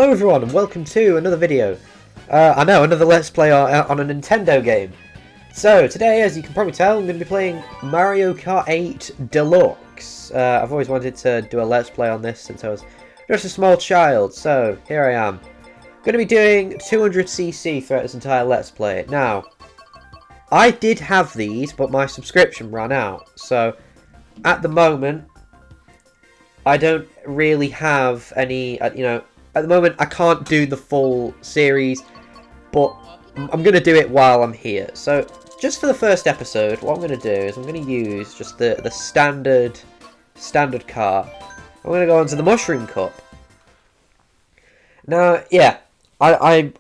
Hello everyone and welcome to another video. I know, another Let's Play on a Nintendo game. So today, as you can probably tell, I'm going to be playing Mario Kart 8 Deluxe. I've always wanted to do a Let's Play on this since I was just a small child, so here I am. I'm going to be doing 200cc throughout this entire Let's Play. Now, I did have these, but my subscription ran out, so at the moment, I don't really have any, at the moment, I can't do the full series, but I'm going to do it while I'm here. So, just for the first episode, what I'm going to do is I'm going to use just the standard car. I'm going to go onto the Mushroom Cup. Now, yeah, I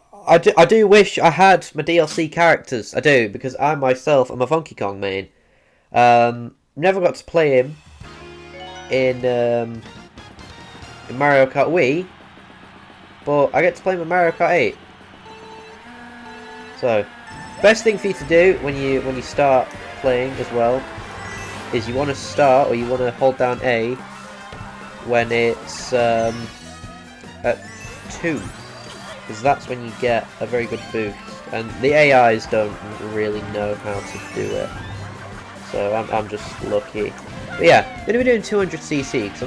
do wish I had my DLC characters. I do, because I myself am a Funky Kong main. Never got to play him in Mario Kart Wii. But I get to play with Mario Kart 8. So, best thing for you to do when you start playing as well is you want to start, or you want to hold down A when it's at 2, because that's when you get a very good boost. And the AIs don't really know how to do it, so I'm just lucky. But yeah, I'm gonna be doing 200cc because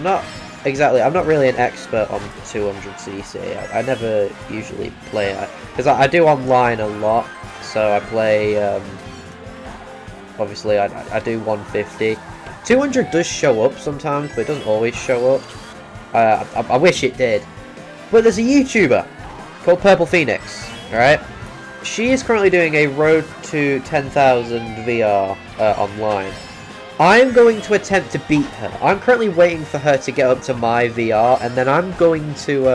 I'm not really an expert on 200cc. I never usually play it because I do online a lot. So I play. Obviously, I do 150. 200 does show up sometimes, but it doesn't always show up. I wish it did. But there's a YouTuber called Purple Phoenix. All right, she is currently doing a Road to 10,000 VR online. I'm going to attempt to beat her. I'm currently waiting for her to get up to my VR, and then I'm going to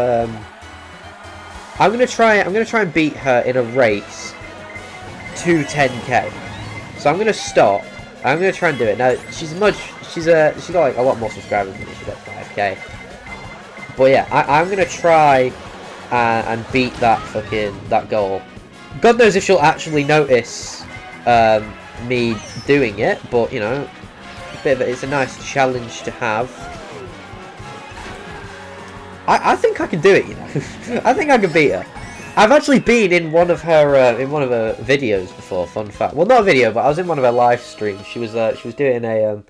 I'm gonna try and beat her in a race to 10k. So I'm gonna stop. I'm gonna try and do it. Now she's got like a lot more subscribers than me. She's got 5k. But yeah, I'm gonna try and beat that goal. God knows if she'll actually notice me doing it, but you know. It's a nice challenge to have. I think I can do it, you know. I think I can beat her. I've actually been in one of her videos before. Fun fact. Well, not a video, but I was in one of her live streams. She was doing a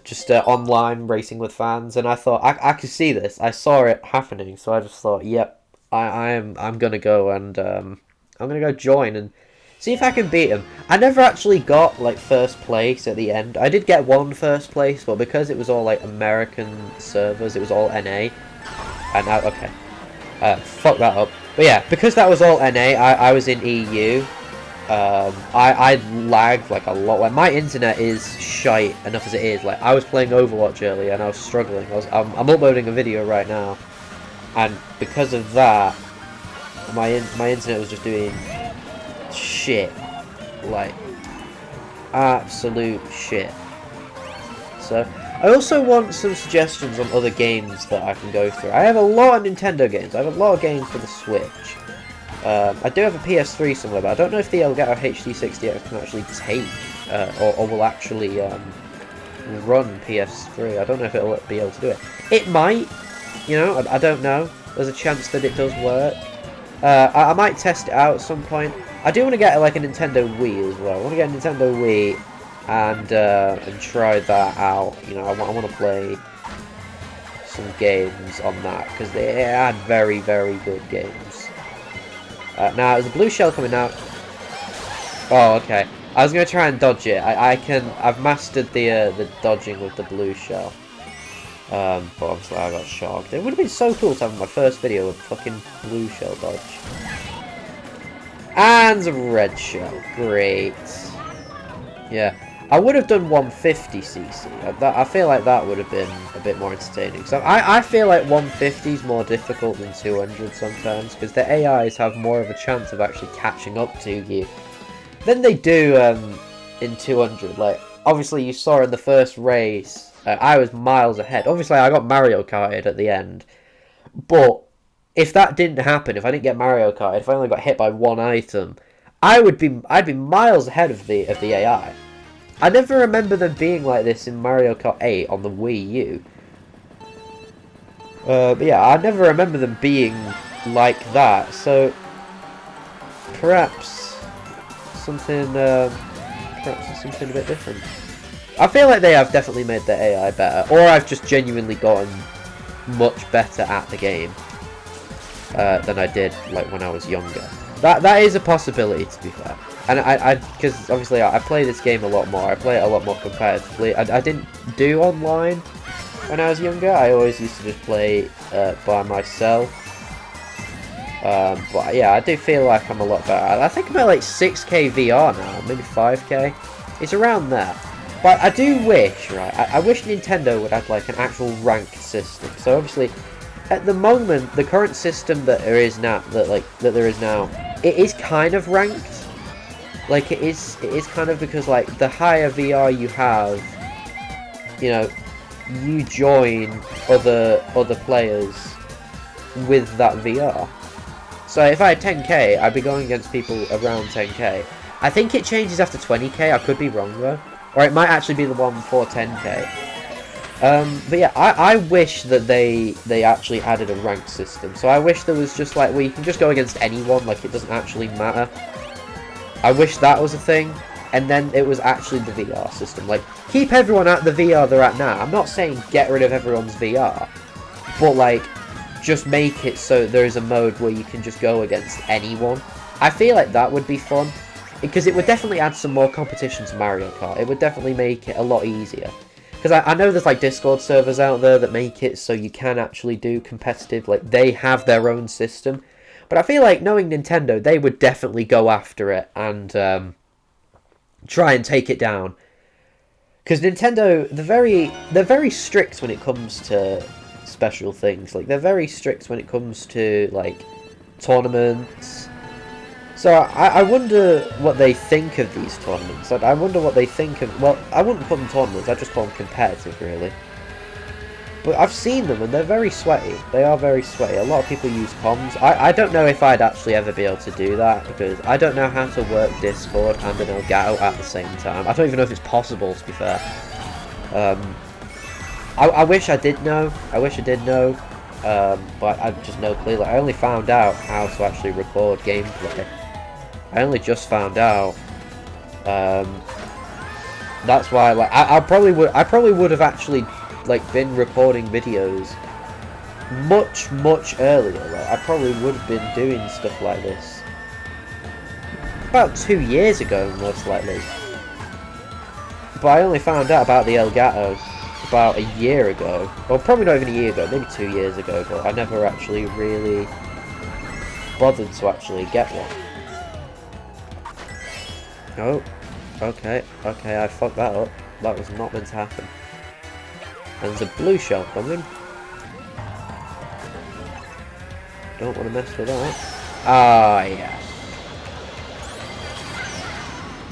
just online racing with fans, and I thought I could see this. I saw it happening, so I just thought, yep, I'm gonna go and I'm gonna go join and see if I can beat him. I never actually got, like, first place at the end. I did get one first place, but because it was all, like, American servers, it was all NA. And okay. Fuck that up. But yeah, because that was all NA, I was in EU. I lagged, like, a lot. Like, my internet is shite enough as it is. Like, I was playing Overwatch earlier, and I was struggling. I'm uploading a video right now. And because of that, my internet was just doing shit, like absolute shit. So I also want some suggestions on other games that I can go through. I have a lot of Nintendo games. I have a lot of games for the Switch. I do have a PS3 somewhere, but I don't know if the Elgato HD60X can actually take or will actually run PS3. I don't know if it'll be able to do it. It might, you know. I don't know. There's a chance that it does work. I might test it out at some point. I do want to get like a Nintendo Wii as well. I want to get a Nintendo Wii and try that out. You know, I want to play some games on that because they had very, very good games. Now there's a blue shell coming out. Oh, okay. I was gonna try and dodge it. I've mastered the dodging with the blue shell. But obviously I got shocked. It would have been so cool to have my first video with fucking blue shell dodge. And a red shell. Great. Yeah. I would have done 150cc. I feel like that would have been a bit more entertaining. So I feel like 150 is more difficult than 200 sometimes, because the AIs have more of a chance of actually catching up to you than they do in 200. Like, obviously you saw in the first race, I was miles ahead. Obviously I got Mario Karted at the end, but if that didn't happen, if I didn't get Mario Kart, if I only got hit by one item, I'd be miles ahead of the AI. I never remember them being like this in Mario Kart 8 on the Wii U. But yeah, I never remember them being like that. So perhaps something, perhaps something a bit different. I feel like they have definitely made their AI better, or I've just genuinely gotten much better at the game than I did like when I was younger. That is a possibility, to be fair. And because obviously I play this game a lot more. I play it a lot more competitively. I didn't do online when I was younger. I always used to just play by myself. But yeah, I do feel like I'm a lot better. I think I'm at like 6k VR now, maybe 5k. It's around there. But I do wish, right? I wish Nintendo would have like an actual ranked system. So obviously, at the moment, the current system that there is now, it is kind of ranked. Like it is kind of, because like the higher VR you have, you know, you join other players with that VR. So if I had 10k, I'd be going against people around 10k. I think it changes after 20k. I could be wrong though. Or it might actually be the one before 10k. But yeah, I wish that they actually added a ranked system. So I wish there was just like, where you can just go against anyone, like it doesn't actually matter. I wish that was a thing. And then it was actually the VR system. Like, keep everyone at the VR they're at now. I'm not saying get rid of everyone's VR. But like, just make it so there is a mode where you can just go against anyone. I feel like that would be fun. Because it would definitely add some more competition to Mario Kart. It would definitely make it a lot easier. Because I know there's like Discord servers out there that make it so you can actually do competitive. Like, they have their own system. But I feel like, knowing Nintendo, they would definitely go after it and try and take it down. Because Nintendo, they're very strict when it comes to special things. Like, they're very strict when it comes to like tournaments. So I wonder what they think of these tournaments. I wonder what they think of... Well, I wouldn't call them tournaments, I'd just call them competitive, really. But I've seen them, and they're very sweaty. They are very sweaty. A lot of people use comms. I don't know if I'd actually ever be able to do that, because I don't know how to work Discord and an Elgato at the same time. I don't even know if it's possible, to be fair. I wish I did know. I wish I did know. But I just know clearly. I only found out how to actually record gameplay. I only just found out. That's why, like, I probably would have actually like been recording videos much earlier. Like, I probably would have been doing stuff like this about 2 years ago, most likely. But I only found out about the Elgato about a year ago, or probably not even a year ago, maybe 2 years ago. But I never actually really bothered to actually get one. Oh, okay, I fucked that up. That was not meant to happen. And there's a blue shell coming. Don't want to mess with that. Ah, yeah.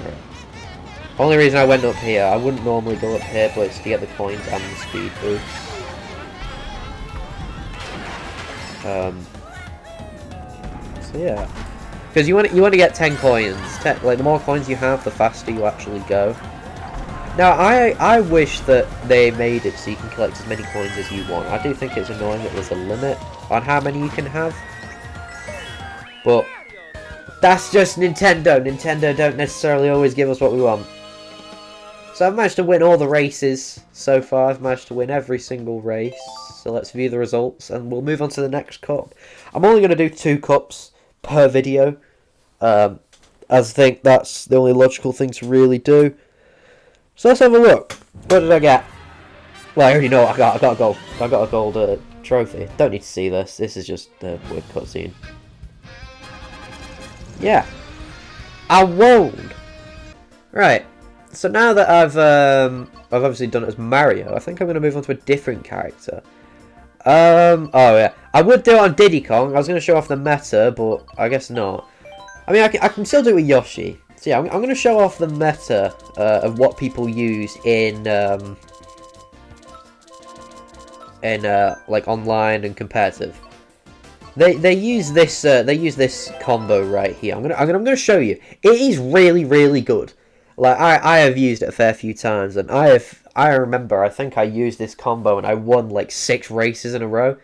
Right. Only reason I went up here, I wouldn't normally go up here, but it's to get the coins and the speed boost. So yeah. Because you want to get 10 coins. Like, the more coins you have, the faster you actually go. Now, I wish that they made it so you can collect as many coins as you want. I do think it's annoying that there's a limit on how many you can have. But that's just Nintendo. Nintendo don't necessarily always give us what we want. So I've managed to win all the races so far. I've managed to win every single race. So let's view the results, and we'll move on to the next cup. I'm only going to do 2 cups per video. As I think that's the only logical thing to really do. So let's have a look. What did I get? Well, I already know what I got. I got a gold. I got a gold trophy. Don't need to see this. This is just a weird cutscene. Yeah, I won. Right. So now that I've obviously done it as Mario, I think I'm going to move on to a different character. Oh yeah, I would do it on Diddy Kong. I was going to show off the meta, but I guess not. I mean, I can still do it with Yoshi. So yeah, I'm going to show off the meta of what people use in like online and competitive. They use this combo right here. I'm gonna show you. It is really good. Like, I have used it a fair few times, and I remember, I think I used this combo and I won like 6 races in a row.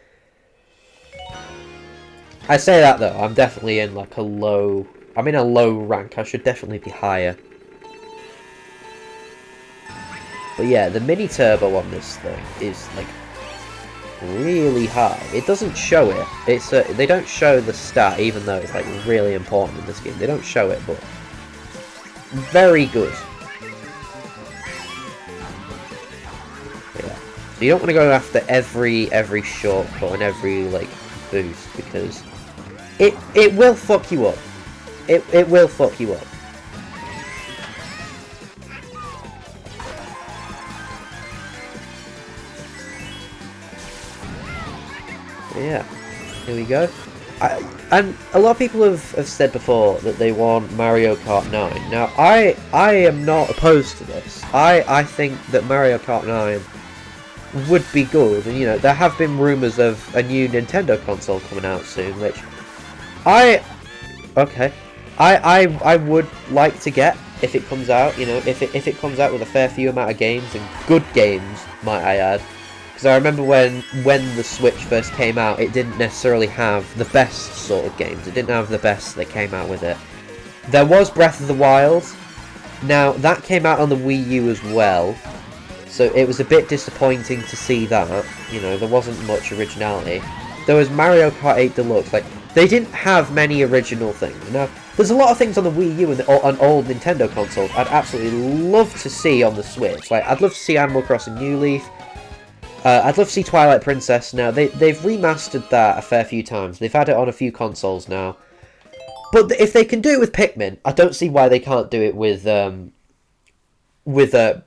I say that though, I'm definitely in like a low... I'm in a low rank, I should definitely be higher. But yeah, the mini turbo on this thing is like really high. It doesn't show it. It's they don't show the stat, even though it's like really important in this game. They don't show it, but very good. Yeah. So you don't want to go after every shortcut and every like boost, because it will fuck you up. It will fuck you up. Yeah, here we go. And a lot of people have said before that they want Mario Kart 9. Now, I am not opposed to this. I think that Mario Kart 9 would be good. And, you know, there have been rumours of a new Nintendo console coming out soon, which I would like to get if it comes out. You know, if it comes out with a fair few amount of games, and good games, might I add. Because I remember when the Switch first came out, it didn't necessarily have the best sort of games. It didn't have the best that came out with it. There was Breath of the Wild. Now, that came out on the Wii U as well. So it was a bit disappointing to see that. You know, there wasn't much originality. There was Mario Kart 8 Deluxe. Like, they didn't have many original things. Now, there's a lot of things on the Wii U and on old Nintendo consoles I'd absolutely love to see on the Switch. Like, I'd love to see Animal Crossing New Leaf. I'd love to see Twilight Princess. Now, they've remastered that a fair few times. They've had it on a few consoles now. But if they can do it with Pikmin, I don't see why they can't do it with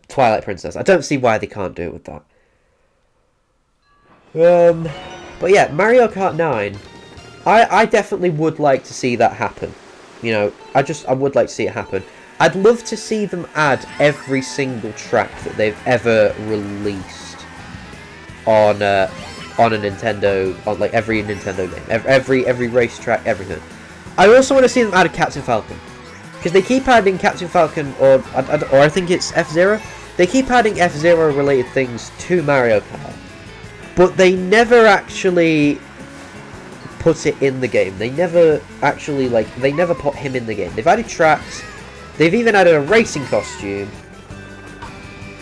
Twilight Princess. I don't see why they can't do it with that. But yeah, Mario Kart 9, I definitely would like to see that happen. You know, I would like to see it happen. I'd love to see them add every single track that they've ever released on a Nintendo, on like every Nintendo game, every racetrack, everything. I also want to see them add a Captain Falcon, because they keep adding Captain Falcon, or I think it's F-Zero. They keep adding F-Zero related things to Mario Kart, but they never actually put it in the game. They never actually they never put him in the game. They've added tracks, they've even added a racing costume,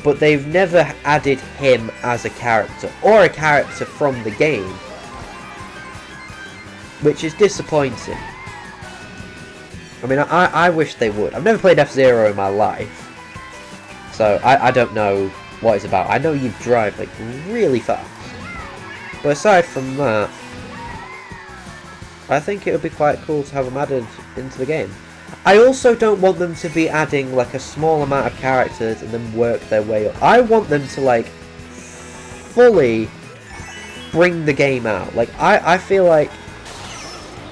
but they've never added him as a character, or a character from the game, which is disappointing. I mean, I wish they would. I've never played F-Zero in my life, so I don't know what it's about. I know you drive, like, really fast, but aside from that, I think it would be quite cool to have them added into the game. I also don't want them to be adding like a small amount of characters and then work their way up. I want them to like fully bring the game out. Like I feel like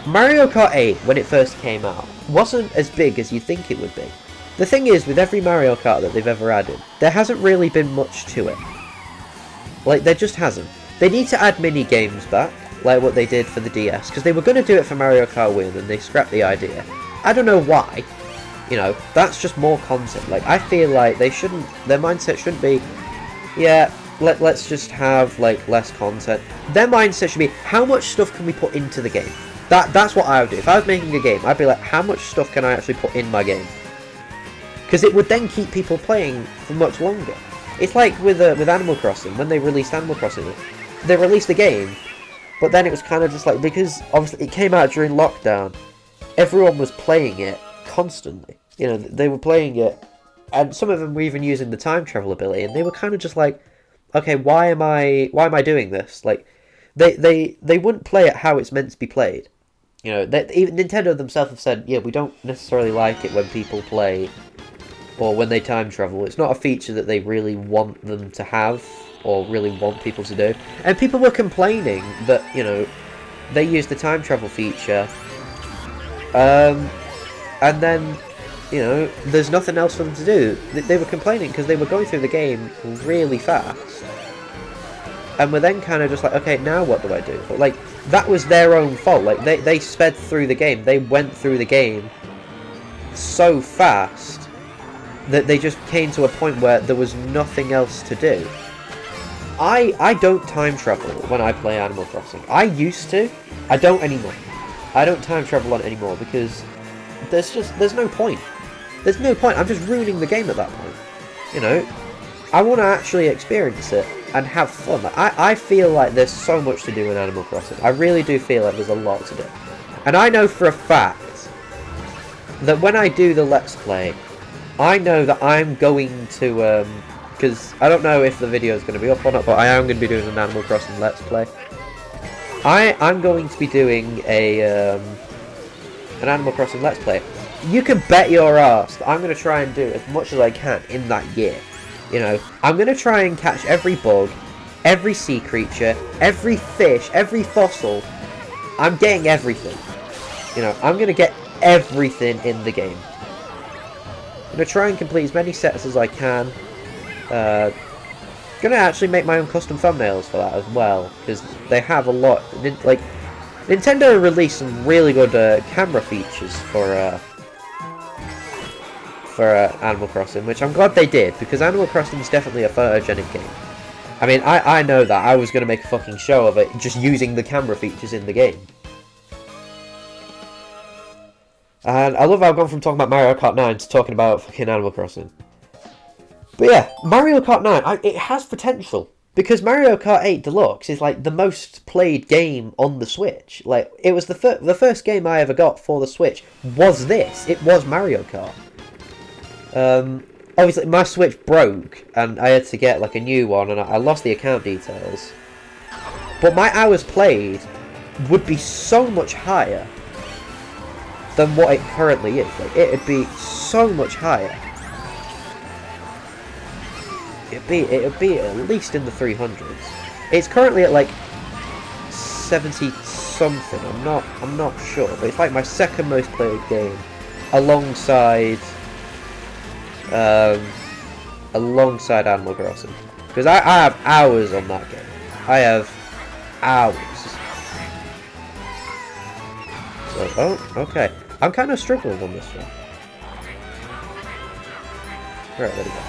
Mario Kart 8, when it first came out, wasn't as big as you think it would be. The thing is, with every Mario Kart that they've ever added, there hasn't really been much to it. Like, there just hasn't. They need to add mini games back, like what they did for the DS, because they were going to do it for Mario Kart Wii and they scrapped the idea. I don't know why. You know, that's just more content. Like, I feel like they shouldn't, their mindset shouldn't be, yeah, let's just have, like, less content. Their mindset should be, how much stuff can we put into the game? That's what I would do. If I was making a game, I'd be like, how much stuff can I actually put in my game? Because it would then keep people playing for much longer. It's like with Animal Crossing, when they released Animal Crossing, they released the game, but then it was kind of just like, because obviously it came out during lockdown, everyone was playing it constantly. You know, they were playing it, and some of them were even using the time travel ability, and they were kind of just like, okay, why am I doing this? Like, they wouldn't play it how it's meant to be played. You know, even Nintendo themselves have said, yeah, we don't necessarily like it when people play, or when they time travel. It's not a feature that they really want them to have, or really want people to do. And people were complaining that, you know, they used the time travel feature, and then, you know, there's nothing else for them to do. They were complaining because they were going through the game really fast, and were then kind of just like, okay, now what do I do? But, like, that was their own fault. Like, they sped through the game. They went through the game so fast that they just came to a point where there was nothing else to do. I don't time travel when I play Animal Crossing. I used to. I don't anymore. I don't time travel on it anymore because there's no point. There's no point. I'm just ruining the game at that point. You know, I want to actually experience it and have fun. I feel like there's so much to do in Animal Crossing. I really do feel like there's a lot to do. And I know for a fact that when I do the Let's Play, I know that I'm going to, because I don't know if the video is going to be up or not, but I am going to be doing an Animal Crossing Let's Play. I'm going to be doing an Animal Crossing Let's Play. You can bet your ass that I'm going to try and do as much as I can in that year. You know, I'm going to try and catch every bug, every sea creature, every fish, every fossil. I'm getting everything. You know, I'm going to get everything in the game. I'm going to try and complete as many sets as I can. Going to actually make my own custom thumbnails for that as well, because they have a lot. Like, Nintendo released some really good camera features for Animal Crossing, which I'm glad they did, because Animal Crossing is definitely a photogenic game. I mean, I know that. I was going to make a fucking show of it, just using the camera features in the game. And I love how I've gone from talking about Mario Kart 9 to talking about fucking Animal Crossing. But yeah, Mario Kart 9, it has potential. Because Mario Kart 8 Deluxe is like the most played game on the Switch. Like, it was the first game I ever got for the Switch was this. It was Mario Kart. Obviously my Switch broke and I had to get like a new one, and I lost the account details. But my hours played would be so much higher than what it currently is. Like, it'd be so much higher. It'd be at least in the 300s. It's currently at like 70 something. I'm not sure, but it's like my second most played game, alongside Animal Crossing, because I have hours on that game. I have hours. So, oh, okay. I'm kind of struggling on this one. Right, there we go.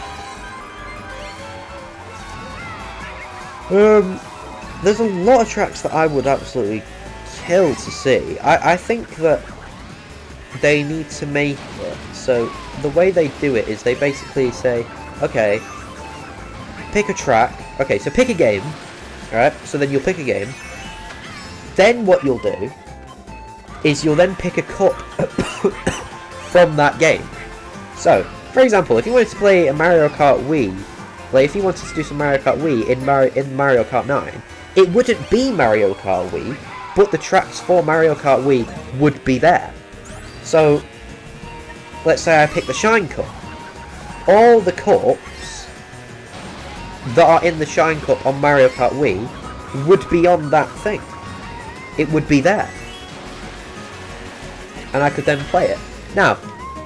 There's a lot of tracks that I would absolutely kill to see. I think that they need to make it so the way they do it is they basically say, okay, pick a track. Okay, so pick a game. Alright, so then you'll pick a game. Then what you'll do is you'll then pick a cup from that game. So, for example, if you wanted to play a Mario Kart Wii, like if you wanted to do some Mario Kart Wii in Mario Kart 9, it wouldn't be Mario Kart Wii, but the tracks for Mario Kart Wii would be there. So, let's say I pick the Shine Cup. All the cups that are in the Shine Cup on Mario Kart Wii would be on that thing. It would be there. And I could then play it. Now,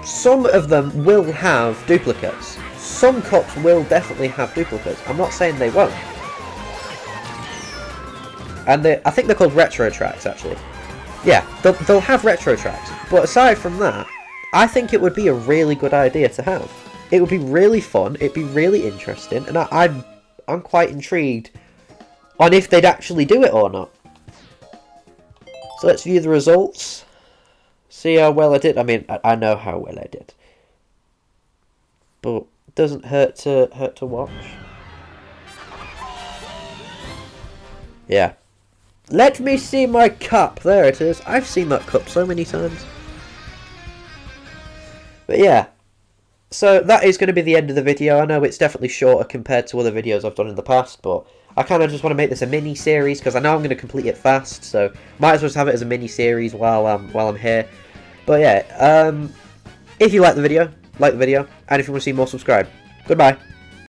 some of them will have duplicates. Some cups will definitely have duplicates. I'm not saying they won't. And I think they're called retro tracks, actually. Yeah, they'll have retro tracks. But aside from that, I think it would be a really good idea to have. It would be really fun, it'd be really interesting, and I'm quite intrigued on if they'd actually do it or not. So let's view the results. See how well I did. I mean, I know how well I did. But it doesn't hurt to watch. Yeah. Let me see my cup. There it is. I've seen that cup so many times. But yeah. So that is going to be the end of the video. I know it's definitely shorter compared to other videos I've done in the past, but I kind of just want to make this a mini-series because I know I'm going to complete it fast, so might as well just have it as a mini-series while I'm here. But yeah, if you like the video, and if you want to see more, subscribe. Goodbye.